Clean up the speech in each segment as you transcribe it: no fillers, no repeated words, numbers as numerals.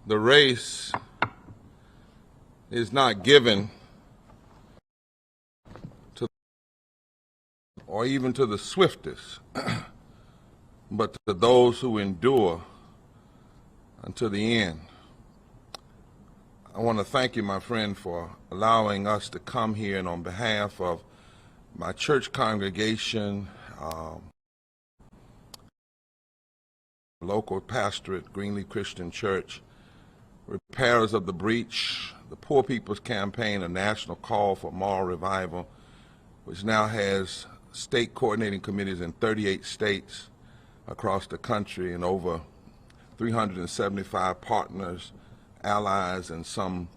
The race is not given to or even to the swiftest, but to those who endure until the end. I want to thank you, my friend, for allowing us to come here, and on behalf of my church congregation, local pastorate, Greenleaf Christian Church, Repairers of the Breach, the Poor People's Campaign, a national call for moral revival, which now has state coordinating committees in 38 states across the country and over 375 partners, allies, and some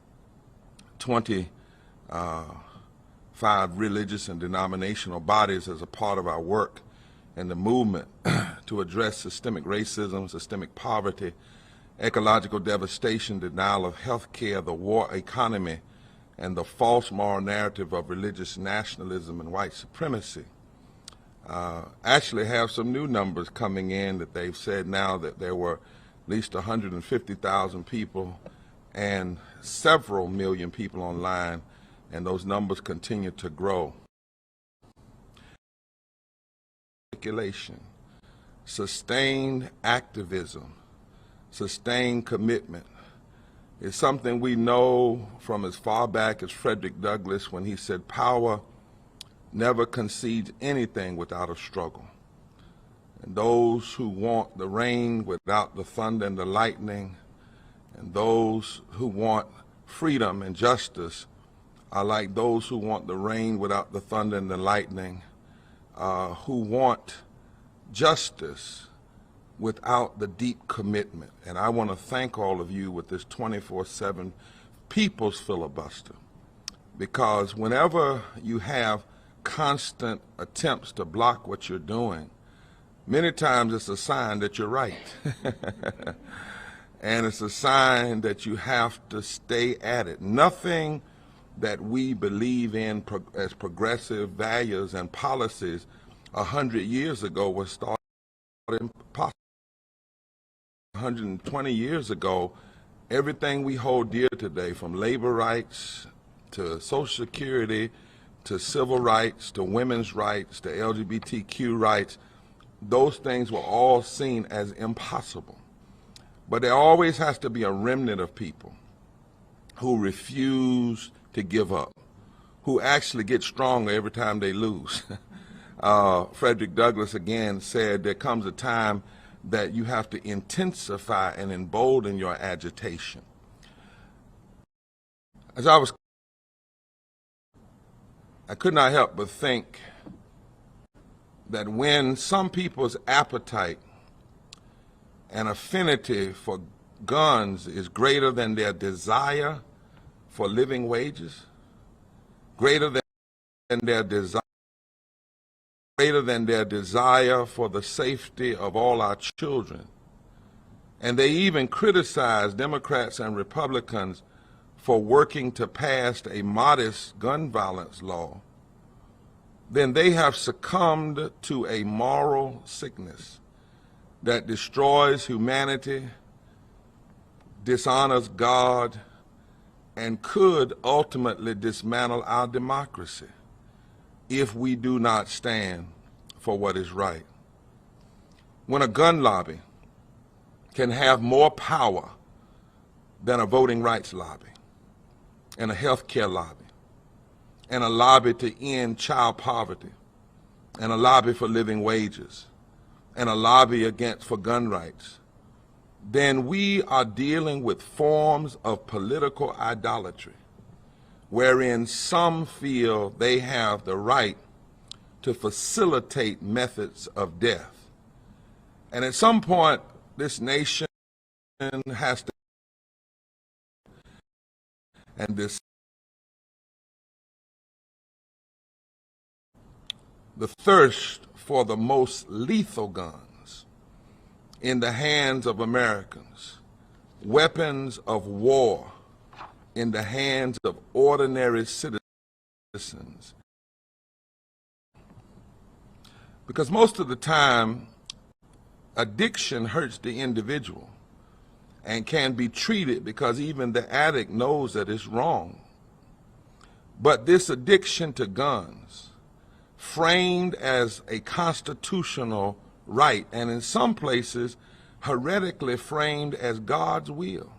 25 religious and denominational bodies as a part of our work in the movement to address systemic racism, systemic poverty, ecological devastation, denial of health care, the war economy, and the false moral narrative of religious nationalism and white supremacy. Actually have some new numbers coming in that they've said now that there were at least 150,000 people and several million people online, and those numbers continue to grow. Sustained activism, sustained commitment is something we know from as far back as Frederick Douglass, when he said, "Power never concedes anything without a struggle. And those who want the rain without the thunder and the lightning, and those who want freedom and justice are like those who want the rain without the thunder and the lightning, who want justice without the deep commitment." And I want to thank all of you with this 24/7 people's filibuster, because whenever you have constant attempts to block what you're doing, many times it's a sign that you're right. And it's a sign that you have to stay at it. Nothing that we believe in as progressive values and policies 100 years ago was thought impossible. 120 years ago, everything we hold dear today, from labor rights to Social Security to civil rights to women's rights to LGBTQ rights, those things were all seen as impossible. But there always has to be a remnant of people who refuse to give up, who actually get stronger every time they lose. Frederick Douglass again said there comes a time that you have to intensify and embolden your agitation. As I could not help but think that when some people's appetite and affinity for guns is greater than their desire for living wages, greater than their desire for the safety of all our children, and they even criticize Democrats and Republicans for working to pass a modest gun violence law, then they have succumbed to a moral sickness that destroys humanity, dishonors God, and could ultimately dismantle our democracy if we do not stand for what is right. When a gun lobby can have more power than a voting rights lobby, and a health care lobby, and a lobby to end child poverty, and a lobby for living wages, and a lobby for gun rights, then we are dealing with forms of political idolatry, wherein some feel they have the right to facilitate methods of death. And at some point, this nation has to, and this, the thirst for the most lethal guns in the hands of Americans, weapons of war in the hands of ordinary citizens. Because most of the time, addiction hurts the individual, and can be treated because even the addict knows that it's wrong. But this addiction to guns, framed as a constitutional right, and in some places heretically framed as God's will.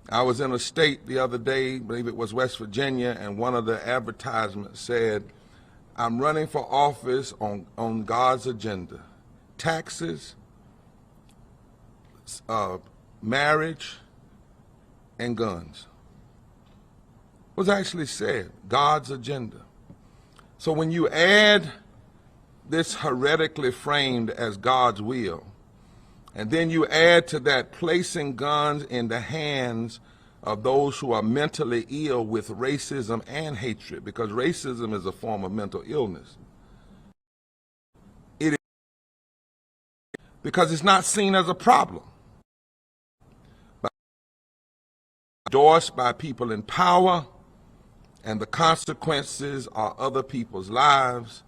I was in a state the other day, I believe it was West Virginia, and one of the advertisements said, "I'm running for office on God's agenda. Taxes, marriage, and guns." It was actually said, God's agenda. So when you add this heretically framed as God's will, and then you add to that placing guns in the hands of those who are mentally ill with racism and hatred, because racism is a form of mental illness. It is because it's not seen as a problem. But endorsed by people in power, and the consequences are other people's lives.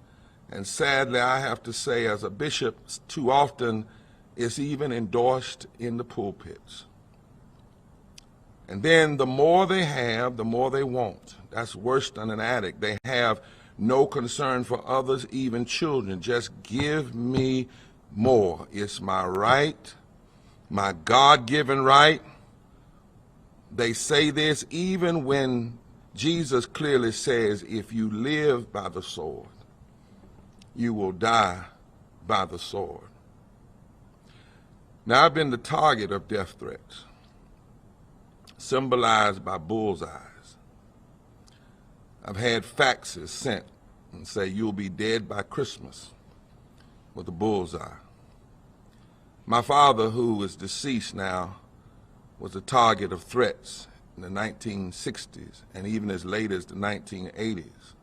And sadly, I have to say, as a bishop, too often it's even endorsed in the pulpits. And then the more they have, the more they want. That's worse than an addict. They have no concern for others, even children. Just give me more. It's my right, my God-given right. They say this even when Jesus clearly says, if you live by the sword, you will die by the sword. Now, I've been the target of death threats, symbolized by bullseyes. I've had faxes sent and say, you'll be dead by Christmas, with a bullseye. My father, who is deceased now, was a target of threats in the 1960s and even as late as the 1980s.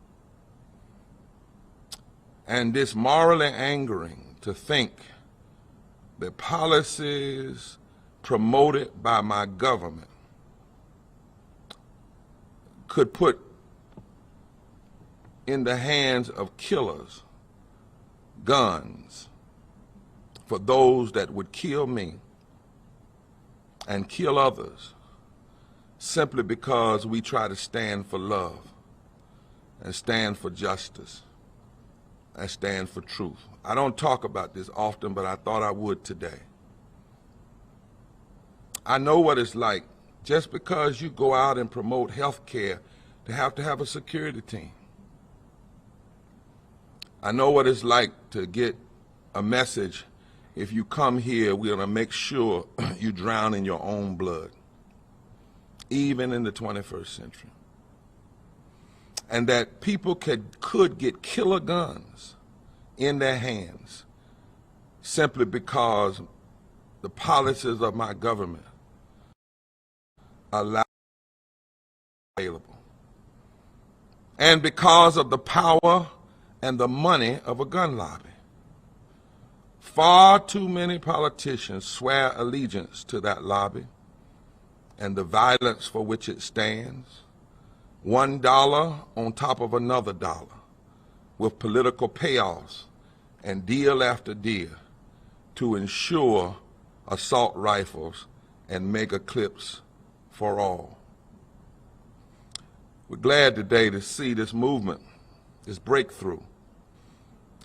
And it's morally angering to think that policies promoted by my government could put in the hands of killers guns for those that would kill me and kill others simply because we try to stand for love and stand for justice and stand for truth. I don't talk about this often, but I thought I would today. I know what it's like just because you go out and promote health care to have a security team. I know what it's like to get a message, if you come here, we're going to make sure you drown in your own blood, even in the 21st century. And that people could get killer guns in their hands simply because the policies of my government allow available. And because of the power and the money of a gun lobby. Far too many politicians swear allegiance to that lobby and the violence for which it stands. $1 on top of another dollar with political payoffs and deal after deal to ensure assault rifles and mega clips for all. We're glad today to see this movement, this breakthrough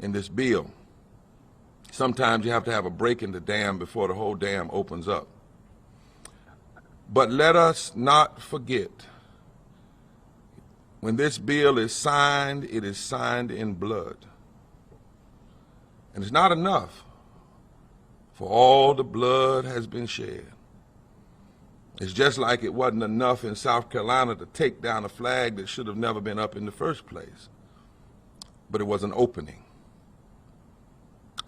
in this bill. Sometimes you have to have a break in the dam before the whole dam opens up. But let us not forget, when this bill is signed, it is signed in blood. And it's not enough, for all the blood has been shed. It's just like it wasn't enough in South Carolina to take down a flag that should have never been up in the first place. But it was an opening.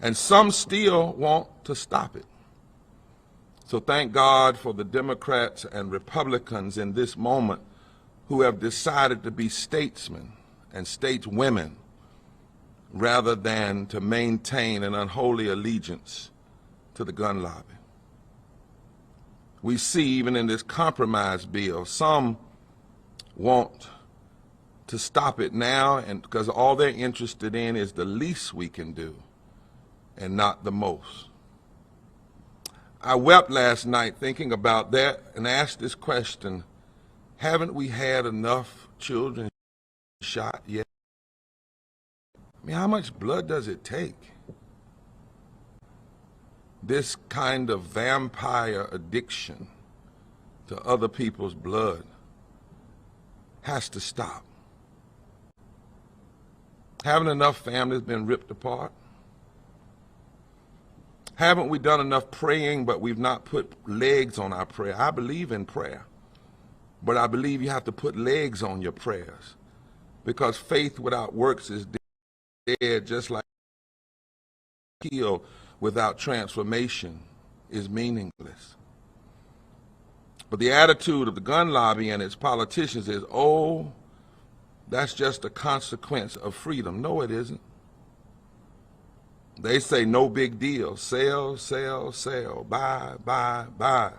And some still want to stop it. So thank God for the Democrats and Republicans in this moment who have decided to be statesmen and stateswomen rather than to maintain an unholy allegiance to the gun lobby. We see even in this compromise bill, some want to stop it now, and because all they're interested in is the least we can do and not the most. I wept last night thinking about that and asked this question: haven't we had enough children shot yet? I mean, how much blood does it take? This kind of vampire addiction to other people's blood has to stop. Haven't enough families been ripped apart? Haven't we done enough praying, but we've not put legs on our prayer? I believe in prayer, but I believe you have to put legs on your prayers, because faith without works is dead, just like heal without transformation is meaningless. But the attitude of the gun lobby and its politicians is, oh, that's just a consequence of freedom. No, it isn't. They say no big deal. Sell, sell, sell. Buy, buy, buy.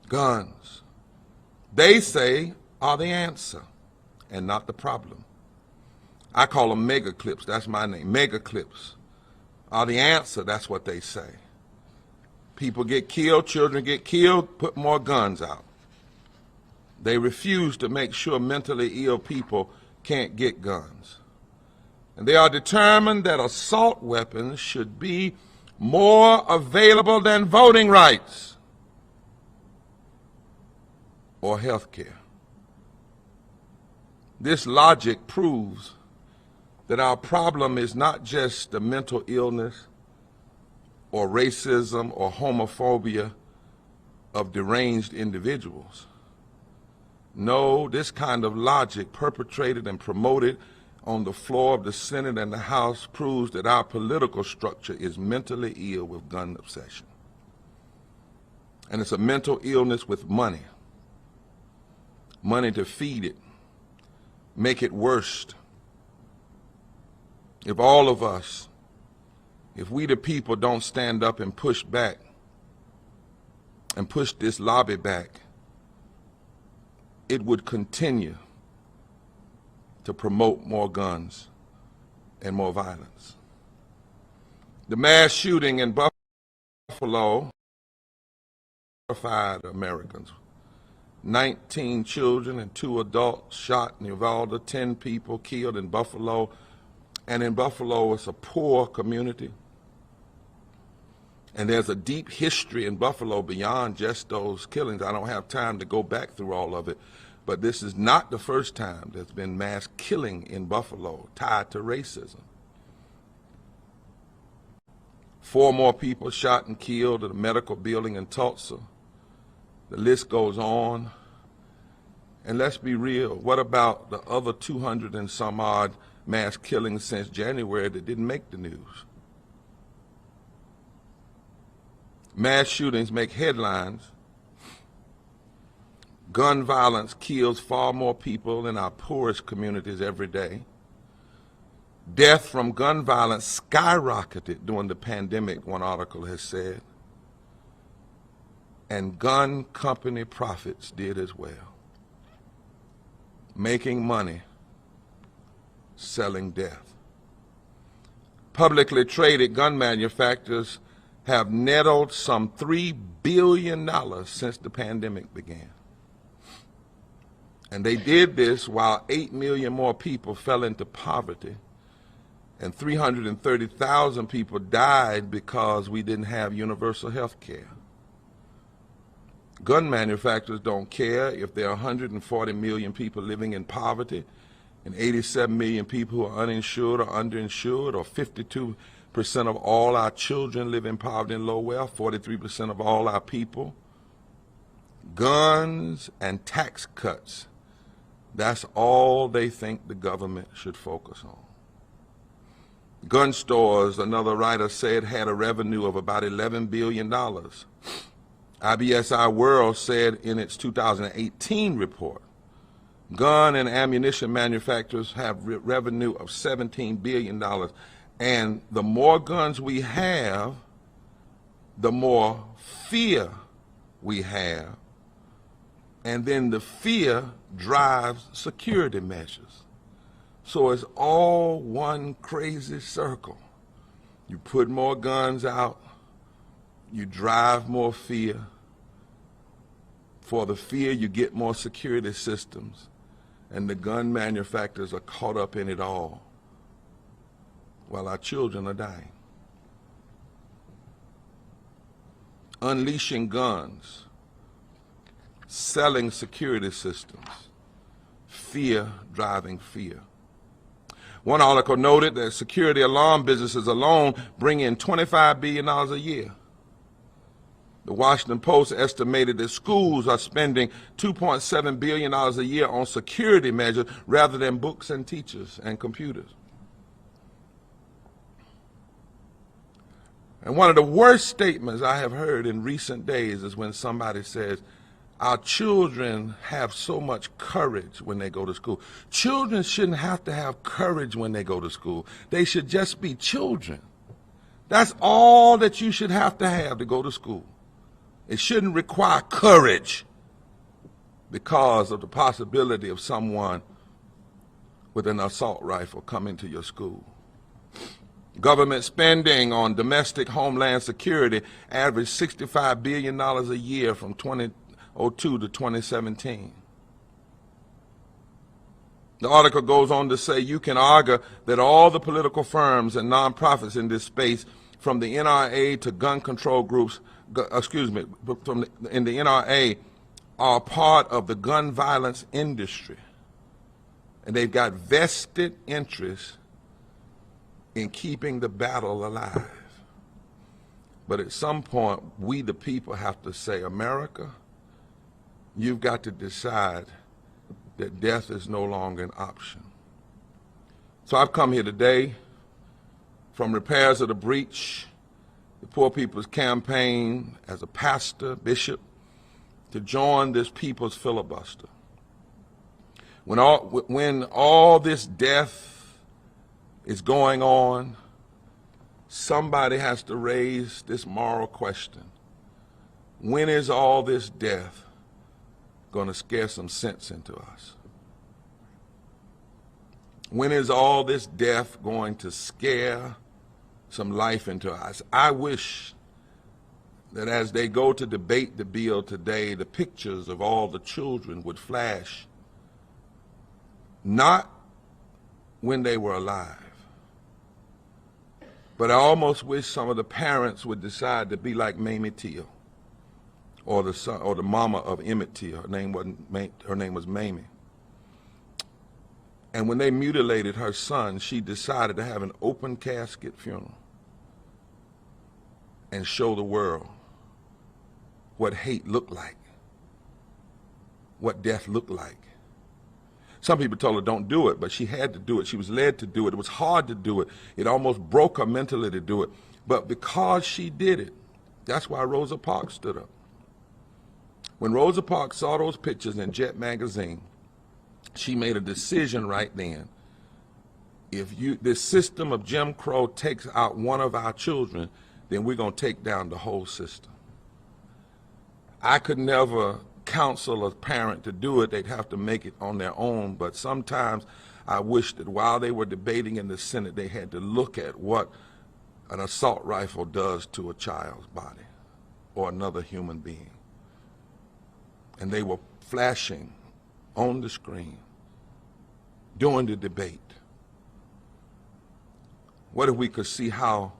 Guns, they say, are the answer and not the problem. I call them mega clips. That's my name. Mega clips are the answer. That's what they say. People get killed, children get killed, put more guns out. They refuse to make sure mentally ill people can't get guns. And they are determined that assault weapons should be more available than voting rights or health care. This logic proves that our problem is not just the mental illness or racism or homophobia of deranged individuals. No, this kind of logic perpetrated and promoted on the floor of the Senate and the House proves that our political structure is mentally ill with gun obsession. And it's a mental illness with money. Money to feed it, make it worse. If all of us, if we the people don't stand up and push back and push this lobby back, it would continue to promote more guns and more violence. The mass shooting in Buffalo horrified Americans. 19 children and 2 adults shot in Uvalde, 10 people killed in Buffalo. And in Buffalo, it's a poor community. And there's a deep history in Buffalo beyond just those killings. I don't have time to go back through all of it, but this is not the first time there's been mass killing in Buffalo tied to racism. 4 more people shot and killed at a medical building in Tulsa. The list goes on. And let's be real, what about the other 200 and some odd mass killings since January that didn't make the news? Mass shootings make headlines. Gun violence kills far more people in our poorest communities every day. Death from gun violence skyrocketed during the pandemic, one article has said. And gun company profits did as well, making money selling death. Publicly traded gun manufacturers have netted some $3 billion since the pandemic began. And they did this while 8 million more people fell into poverty and 330,000 people died because we didn't have universal health care. Gun manufacturers don't care if there are 140 million people living in poverty and 87 million people who are uninsured or underinsured, or 52% of all our children live in poverty and low wealth, 43% of all our people. Guns and tax cuts, that's all they think the government should focus on. Gun stores, another writer said, had a revenue of about $11 billion. IBSI World said in its 2018 report, gun and ammunition manufacturers have revenue of $17 billion. And the more guns we have, the more fear we have. And then the fear drives security measures. So it's all one crazy circle. You put more guns out, you drive more fear. For the fear, you get more security systems. And the gun manufacturers are caught up in it all while our children are dying. Unleashing guns, selling security systems, fear driving fear. One article noted that security alarm businesses alone bring in $25 billion a year. The Washington Post estimated that schools are spending $2.7 billion a year on security measures rather than books and teachers and computers. And one of the worst statements I have heard in recent days is when somebody says, our children have so much courage when they go to school. Children shouldn't have to have courage when they go to school. They should just be children. That's all that you should have to go to school. It shouldn't require courage because of the possibility of someone with an assault rifle coming to your school. Government spending on domestic homeland security averaged $65 billion a year from 2002 to 2017. The article goes on to say you can argue that all the political firms and nonprofits in this space, from the NRA to gun control groups, in the NRA, are part of the gun violence industry. And they've got vested interests in keeping the battle alive. But at some point, we the people have to say, America, you've got to decide that death is no longer an option. So I've come here today from Repairs of the Breach, the Poor People's Campaign, as a pastor, bishop, to join this people's filibuster. When all this death is going on, somebody has to raise this moral question. When is all this death going to scare some sense into us? When is all this death going to scare some life into us? I wish that as they go to debate the bill today, the pictures of all the children would flash, not when they were alive, but I almost wish some of the parents would decide to be like Mamie Till, or the son, or the mama of Emmett Till. Her name was Mamie. And when they mutilated her son, she decided to have an open casket funeral and show the world what hate looked like, what death looked like. Some people told her don't do it, but she had to do it. She was led to do it. It was hard to do it. It almost broke her mentally to do it. But because she did it, that's why Rosa Parks stood up. When Rosa Parks saw those pictures in Jet magazine, she made a decision right then. If this system of Jim Crow takes out one of our children, then we're going to take down the whole system. I could never counsel a parent to do it. They'd have to make it on their own. But sometimes I wish that while they were debating in the Senate, they had to look at what an assault rifle does to a child's body or another human being. And they were flashing on the screen during the debate. What if we could see how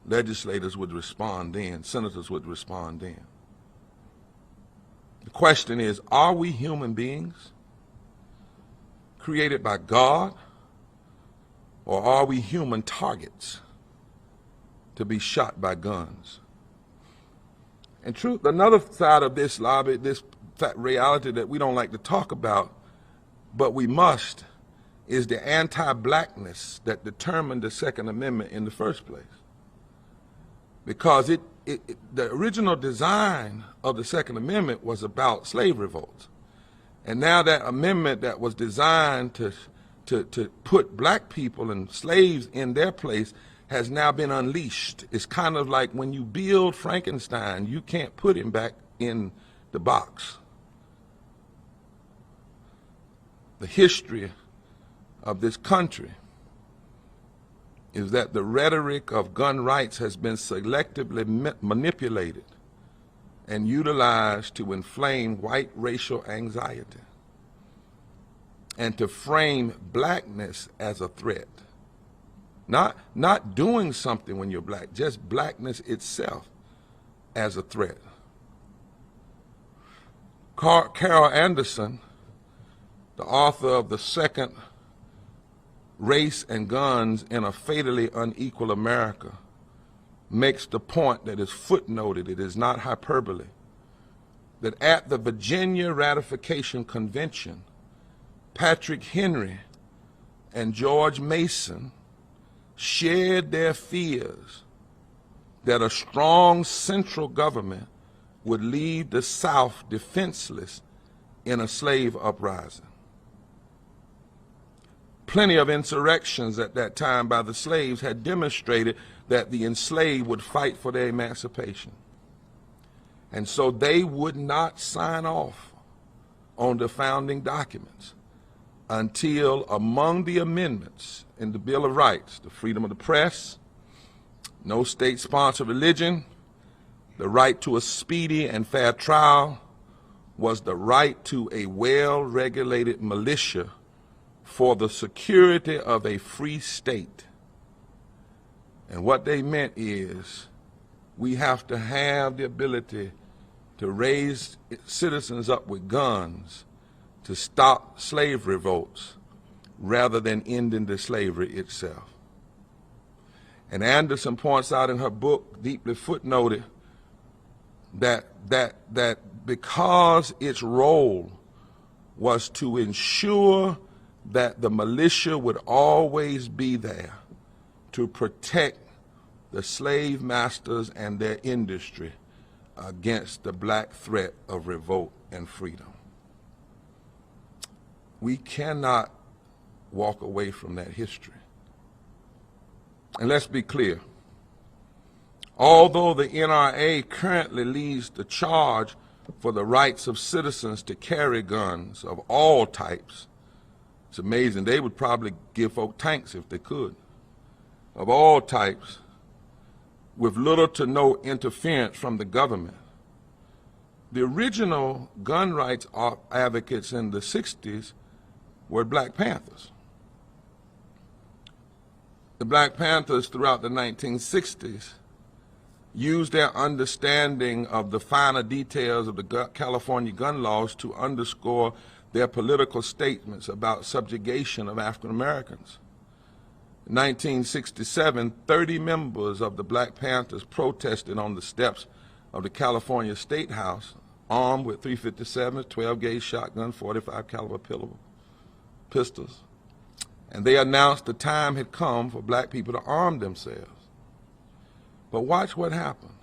legislators would respond then, senators would respond then? The question is, are we human beings created by God, or are we human targets to be shot by guns? And truth, another side of this lobby, this reality that we don't like to talk about, but we must, is the anti-blackness that determined the Second Amendment in the first place. Because the original design of the Second Amendment was about slave revolts. And now that amendment that was designed to put black people and slaves in their place has now been unleashed. It's kind of like when you build Frankenstein, you can't put him back in the box. The history of this country is that the rhetoric of gun rights has been selectively manipulated and utilized to inflame white racial anxiety and to frame blackness as a threat. Not doing something when you're black, just blackness itself as a threat. Carol Anderson, the author of the second Race and Guns in a Fatally Unequal America, makes the point that is footnoted, it is not hyperbole, that at the Virginia Ratification Convention, Patrick Henry and George Mason shared their fears that a strong central government would leave the South defenseless in a slave uprising. Plenty of insurrections at that time by the slaves had demonstrated that the enslaved would fight for their emancipation. And so they would not sign off on the founding documents until among the amendments in the Bill of Rights, the freedom of the press, no state-sponsored religion, the right to a speedy and fair trial, was the right to a well-regulated militia for the security of a free state. And what they meant is we have to have the ability to raise citizens up with guns to stop slave revolts rather than ending the slavery itself. And Anderson points out in her book, deeply footnoted, that because its role was to ensure that the militia would always be there to protect the slave masters and their industry against the black threat of revolt and freedom. We cannot walk away from that history. And let's be clear. Although the NRA currently leads the charge for the rights of citizens to carry guns of all types, it's amazing, they would probably give folk tanks if they could, of all types, with little to no interference from the government. The original gun rights advocates in the 60s were Black Panthers. The Black Panthers throughout the 1960s used their understanding of the finer details of the California gun laws to underscore their political statements about subjugation of African Americans. In 1967, 30 members of the Black Panthers protested on the steps of the California State House, armed with .357, 12-gauge shotgun, 45 caliber pistols. And they announced the time had come for black people to arm themselves. But watch what happened.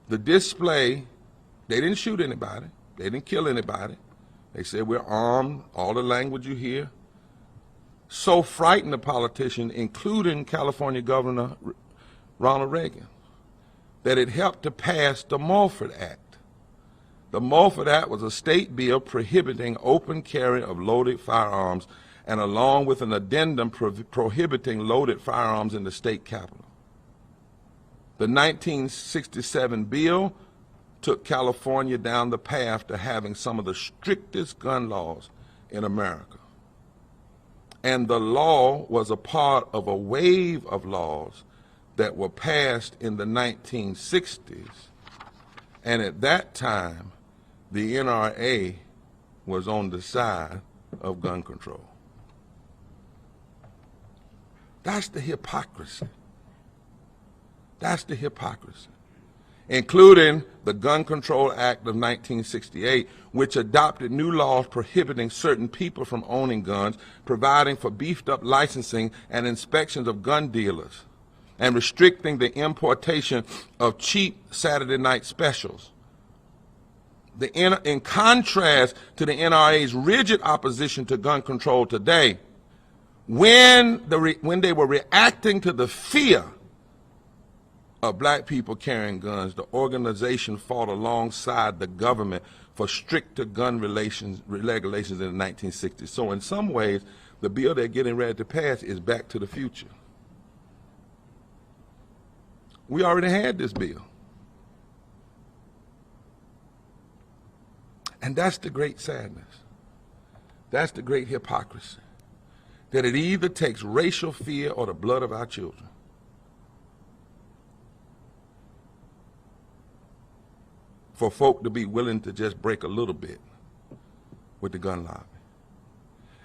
The display, they didn't shoot anybody, they didn't kill anybody. They said, we're armed, all the language you hear. So frightened the politician, including California Governor Ronald Reagan, that it helped to pass the Mulford Act. The Mulford Act was a state bill prohibiting open carry of loaded firearms, and along with an addendum prohibiting loaded firearms in the state capitol. The 1967 bill took California down the path to having some of the strictest gun laws in America. And the law was a part of a wave of laws that were passed in the 1960s. And at that time, the NRA was on the side of gun control. That's the hypocrisy. That's the hypocrisy. Including the Gun Control Act of 1968, which adopted new laws prohibiting certain people from owning guns, providing for beefed up licensing and inspections of gun dealers, and restricting the importation of cheap Saturday night specials. In contrast to the NRA's rigid opposition to gun control today, when they were reacting to the fear of black people carrying guns, the organization fought alongside the government for stricter gun regulations in the 1960s. So in some ways, the bill they're getting ready to pass is back to the future. We already had this bill. And that's the great sadness. That's the great hypocrisy. That it either takes racial fear or the blood of our children for folk to be willing to just break a little bit with the gun lobby.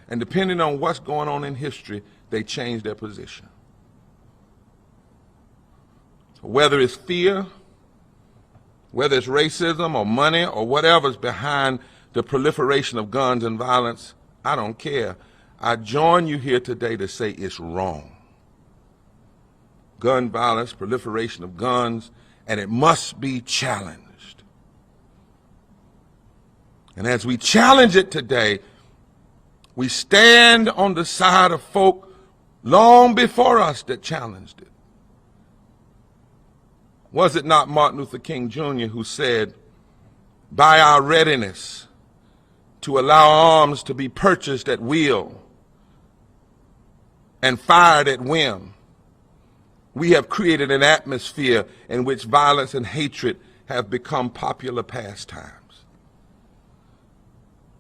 And depending on what's going on in history, they change their position. Whether it's fear, whether it's racism or money or whatever's behind the proliferation of guns and violence, I don't care. I join you here today to say it's wrong. Gun violence, proliferation of guns, and it must be challenged. And as we challenge it today, we stand on the side of folk long before us that challenged it. Was it not Martin Luther King Jr. who said, by our readiness to allow arms to be purchased at will and fired at whim, we have created an atmosphere in which violence and hatred have become popular pastimes?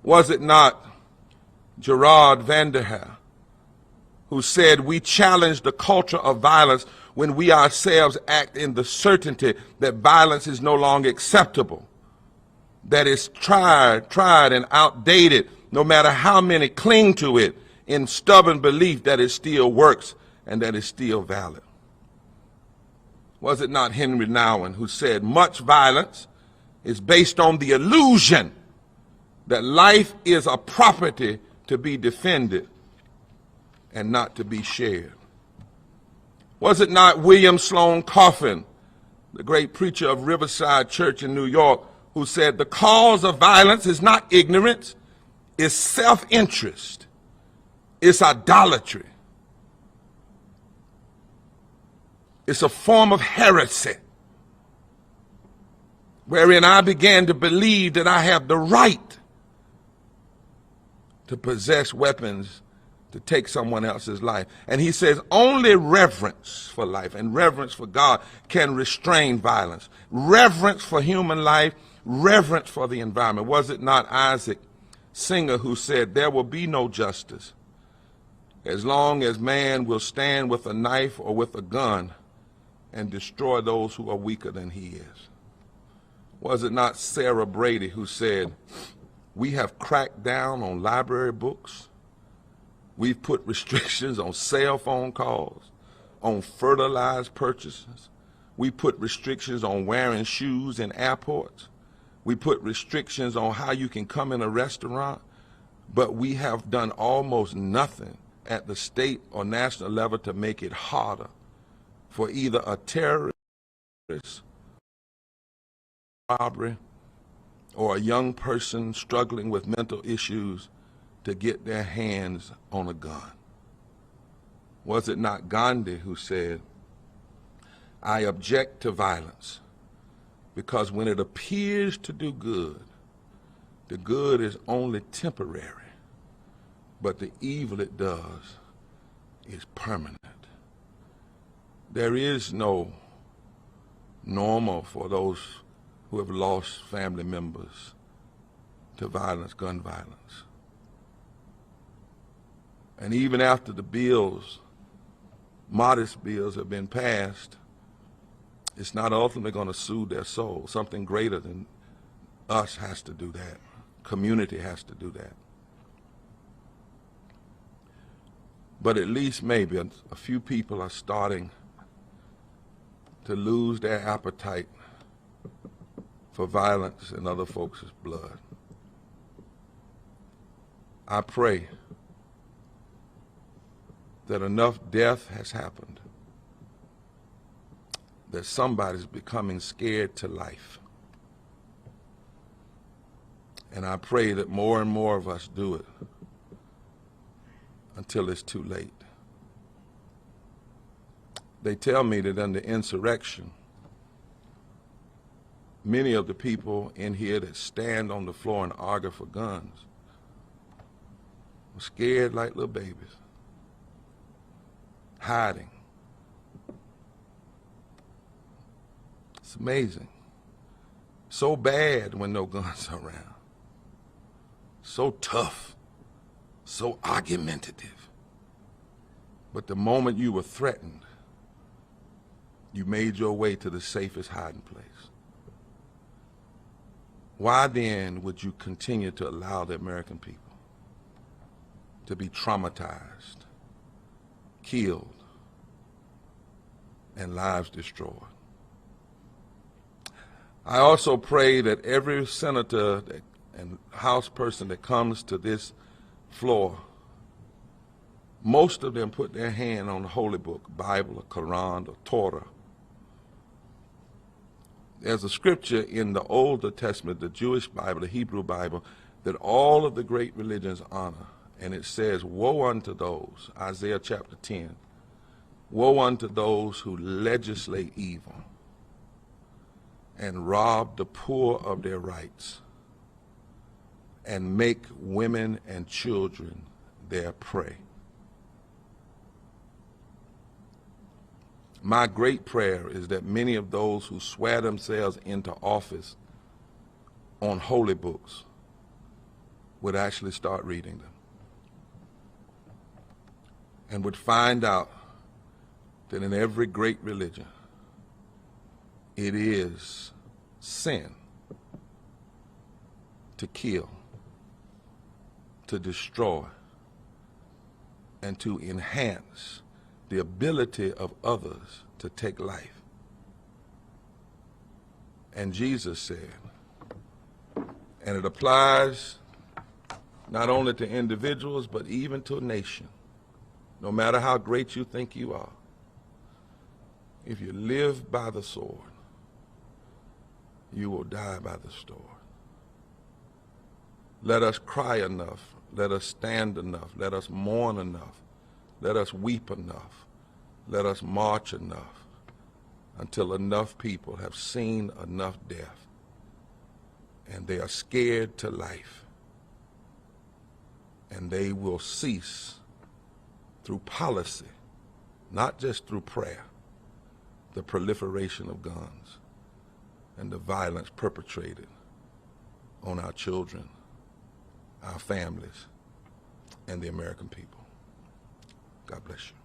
Was it not Gerard Vanderhaar who said, we challenge the culture of violence when we ourselves act in the certainty that violence is no longer acceptable, that it's tried and outdated, no matter how many cling to it in stubborn belief that it still works and that it's still valid? Was it not Henry Nouwen who said, much violence is based on the illusion that life is a property to be defended and not to be shared? Was it not William Sloane Coffin, the great preacher of Riverside Church in New York, who said, the cause of violence is not ignorance, it's self-interest, it's idolatry, it's a form of heresy, wherein I began to believe that I have the right to possess weapons to take someone else's life. And he says only reverence for life and reverence for God can restrain violence. Reverence for human life, reverence for the environment. Was it not Isaac Singer who said, there will be no justice as long as man will stand with a knife or with a gun and destroy those who are weaker than he is? Was it not Sarah Brady who said, we have cracked down on library books, we've put restrictions on cell phone calls, on fertilized purchases, we put restrictions on wearing shoes in airports, we put restrictions on how you can come in a restaurant, but we have done almost nothing at the state or national level to make it harder for either a terrorist, robbery, or a young person struggling with mental issues to get their hands on a gun. Was it not Gandhi who said, I object to violence because when it appears to do good, the good is only temporary, but the evil it does is permanent. There is no normal for those who have lost family members to violence, gun violence. And even after the bills, modest bills have been passed, it's not ultimately going to soothe their soul. Something greater than us has to do that. Community has to do that. But at least maybe a few people are starting to lose their appetite for violence in other folks' blood. I pray that enough death has happened that somebody's becoming scared to life. And I pray that more and more of us do it until it's too late. They tell me that under insurrection, many of the people in here that stand on the floor and argue for guns were scared like little babies, hiding, It's amazing. So bad when no guns are around. So tough. So argumentative. But the moment you were threatened, you made your way to the safest hiding place. Why then would you continue to allow the American people to be traumatized, killed, and lives destroyed? I also pray that every senator and House person that comes to this floor, most of them put their hand on the holy book, Bible or Quran or Torah. There's a scripture in the Old Testament, the Jewish Bible, the Hebrew Bible, that all of the great religions honor. And it says, woe unto those, Isaiah chapter 10, woe unto those who legislate evil and rob the poor of their rights and make women and children their prey. My great prayer is that many of those who swear themselves into office on holy books would actually start reading them and would find out that in every great religion, it is sin to kill, to destroy, and to enhance the ability of others to take life. And Jesus said, and it applies not only to individuals, but even to a nation, no matter how great you think you are, if you live by the sword, you will die by the sword. Let us cry enough, let us stand enough, let us mourn enough, let us weep enough, let us march enough until enough people have seen enough death and they are scared to life, and they will cease through policy, not just through prayer, the proliferation of guns and the violence perpetrated on our children, our families, and the American people. God bless you.